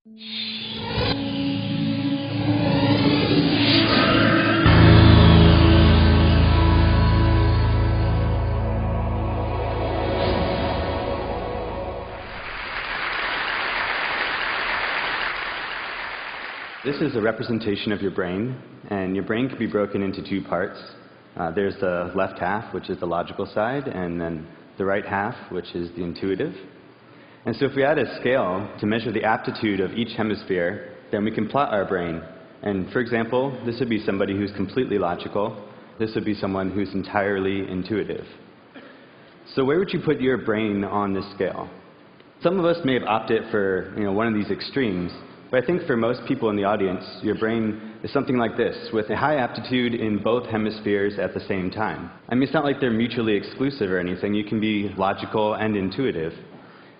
This is a representation of your brain, and your brain can be broken into two parts. There's the left half, which is the logical side, and then the right half, which is the intuitive. And so if we had a scale to measure the aptitude of each hemisphere, then we can plot our brain. And for example, this would be somebody who's completely logical. This would be someone who's entirely intuitive. So where would you put your brain on this scale? Some of us may have opted for one of these extremes. But I think for most people in the audience, your brain is something like this, with a high aptitude in both hemispheres at the same time. I mean, it's not like they're mutually exclusive or anything. You can be logical and intuitive.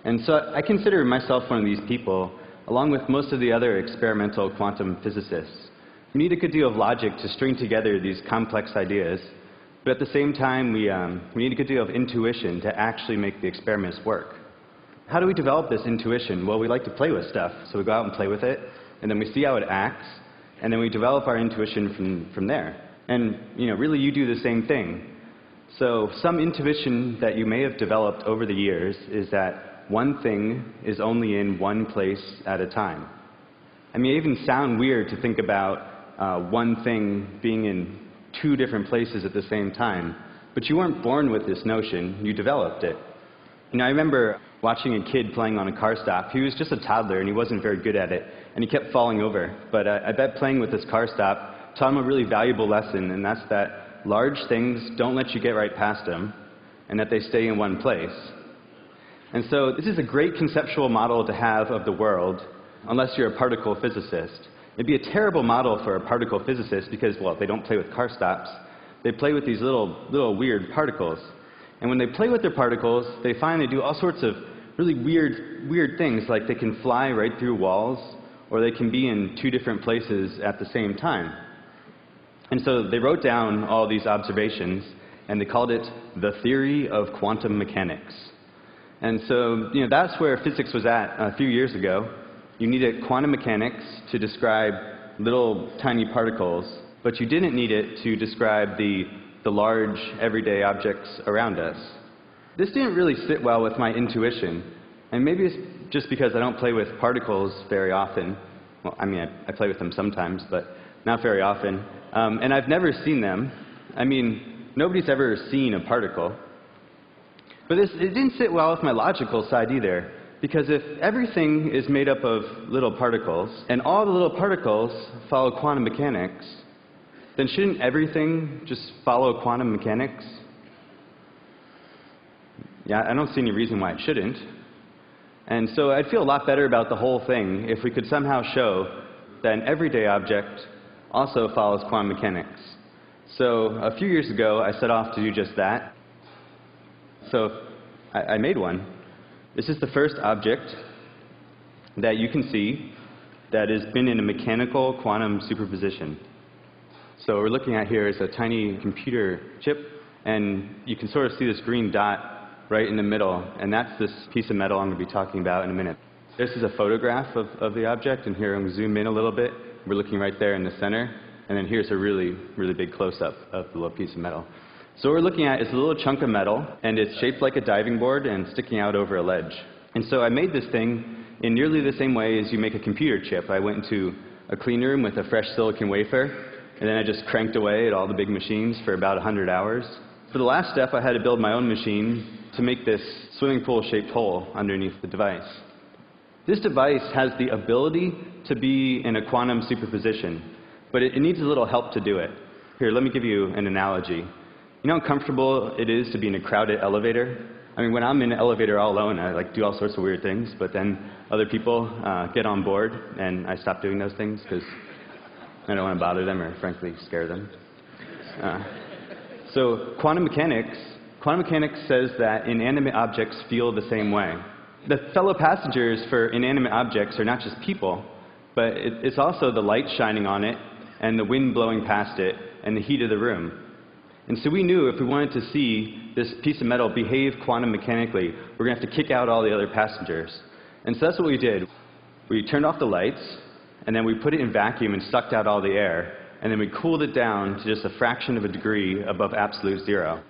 And so I consider myself one of these people, along with most of the other experimental quantum physicists. We need a good deal of logic to string together these complex ideas, but at the same time, we need a good deal of intuition to actually make the experiments work. How do we develop this intuition? Well, we like to play with stuff, so we go out and play with it, and then we see how it acts, and then we develop our intuition from there. And, really you do the same thing. So some intuition that you may have developed over the years is that one thing is only in one place at a time. I mean, it even sounds weird to think about one thing being in two different places at the same time, but you weren't born with this notion, you developed it. I remember watching a kid playing on a car stop. He was just a toddler and he wasn't very good at it, and he kept falling over. But I bet playing with this car stop taught him a really valuable lesson, and that's that large things don't let you get right past them, and that they stay in one place. And so this is a great conceptual model to have of the world, unless you're a particle physicist. It'd be a terrible model for a particle physicist because, well, they don't play with car stops. They play with these little weird particles. And when they play with their particles, they find they do all sorts of really weird things, like they can fly right through walls, or they can be in two different places at the same time. And so they wrote down all these observations, and they called it the theory of quantum mechanics. And so, that's where physics was at a few years ago. You needed quantum mechanics to describe little tiny particles, but you didn't need it to describe the large, everyday objects around us. This didn't really sit well with my intuition, and maybe it's just because I don't play with particles very often. Well, I mean, I play with them sometimes, but not very often. And I've never seen them. I mean, nobody's ever seen a particle. But it didn't sit well with my logical side either, because if everything is made up of little particles, and all the little particles follow quantum mechanics, then shouldn't everything just follow quantum mechanics? Yeah, I don't see any reason why it shouldn't. And so I'd feel a lot better about the whole thing if we could somehow show that an everyday object also follows quantum mechanics. So a few years ago, I set off to do just that. So I made one. This is the first object that you can see that has been in a mechanical quantum superposition. So what we're looking at here is a tiny computer chip, and you can sort of see this green dot right in the middle, and that's this piece of metal I'm going to be talking about in a minute. This is a photograph of the object, and here I'm going to zoom in a little bit. We're looking right there in the center, and then here's a really big close-up of the little piece of metal. So what we're looking at is a little chunk of metal, and it's shaped like a diving board and sticking out over a ledge. And so I made this thing in nearly the same way as you make a computer chip. I went into a clean room with a fresh silicon wafer, and then I just cranked away at all the big machines for about 100 hours. For the last step, I had to build my own machine to make this swimming pool-shaped hole underneath the device. This device has the ability to be in a quantum superposition, but it needs a little help to do it. Here, let me give you an analogy. You know how comfortable it is to be in a crowded elevator? I mean, when I'm in an elevator all alone, I do all sorts of weird things, but then other people get on board, and I stop doing those things because I don't want to bother them or, frankly, scare them. So quantum mechanics says that inanimate objects feel the same way. The fellow passengers for inanimate objects are not just people, but it's also the light shining on it, and the wind blowing past it, and the heat of the room. And so we knew if we wanted to see this piece of metal behave quantum mechanically, we're going to have to kick out all the other passengers. And so that's what we did. We turned off the lights, and then we put it in vacuum and sucked out all the air, and then we cooled it down to just a fraction of a degree above absolute zero.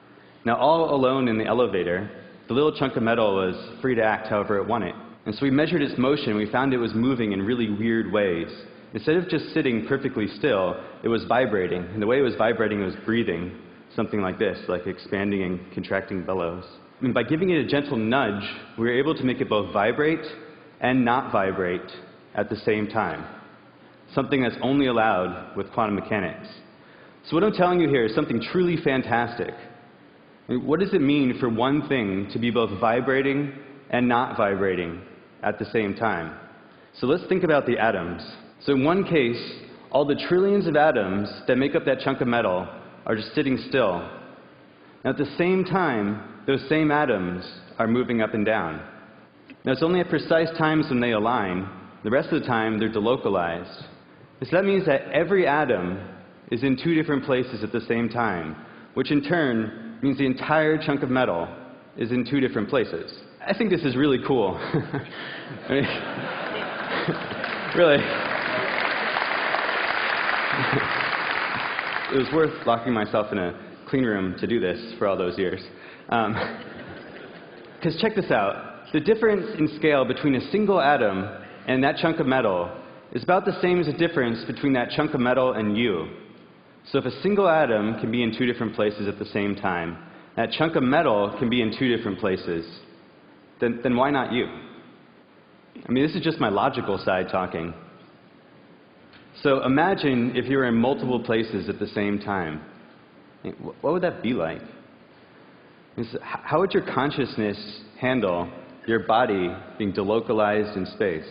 Now, all alone in the elevator, the little chunk of metal was free to act however it wanted. And so we measured its motion, and we found it was moving in really weird ways. Instead of just sitting perfectly still, it was vibrating. And the way it was vibrating, it was breathing, something like this, like expanding and contracting bellows. And by giving it a gentle nudge, we were able to make it both vibrate and not vibrate at the same time. Something that's only allowed with quantum mechanics. So what I'm telling you here is something truly fantastic. I mean, what does it mean for one thing to be both vibrating and not vibrating at the same time? So let's think about the atoms. So in one case, all the trillions of atoms that make up that chunk of metal are just sitting still. Now at the same time, those same atoms are moving up and down. Now it's only at precise times when they align. The rest of the time, they're delocalized. So that means that every atom is in two different places at the same time, which in turn means the entire chunk of metal is in two different places. I think this is really cool. I mean, really. It was worth locking myself in a clean room to do this for all those years. Because check this out. The difference in scale between a single atom and that chunk of metal is about the same as the difference between that chunk of metal and you. So if a single atom can be in two different places at the same time, that chunk of metal can be in two different places, then why not you? I mean, this is just my logical side talking. So imagine if you were in multiple places at the same time. What would that be like? How would your consciousness handle your body being delocalized in space?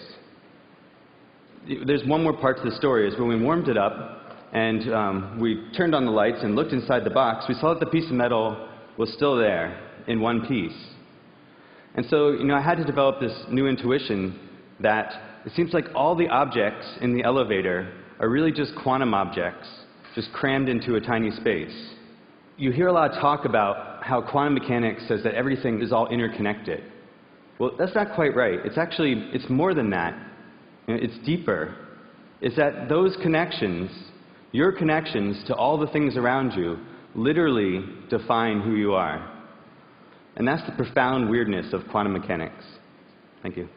There's one more part to the story. Is when we warmed it up and we turned on the lights and looked inside the box, we saw that the piece of metal was still there in one piece. And so, I had to develop this new intuition that it seems like all the objects in the elevator are really just quantum objects, just crammed into a tiny space. You hear a lot of talk about how quantum mechanics says that everything is all interconnected. Well, that's not quite right. It's more than that. It's deeper. It's that those connections, your connections to all the things around you, literally define who you are. And that's the profound weirdness of quantum mechanics. Thank you.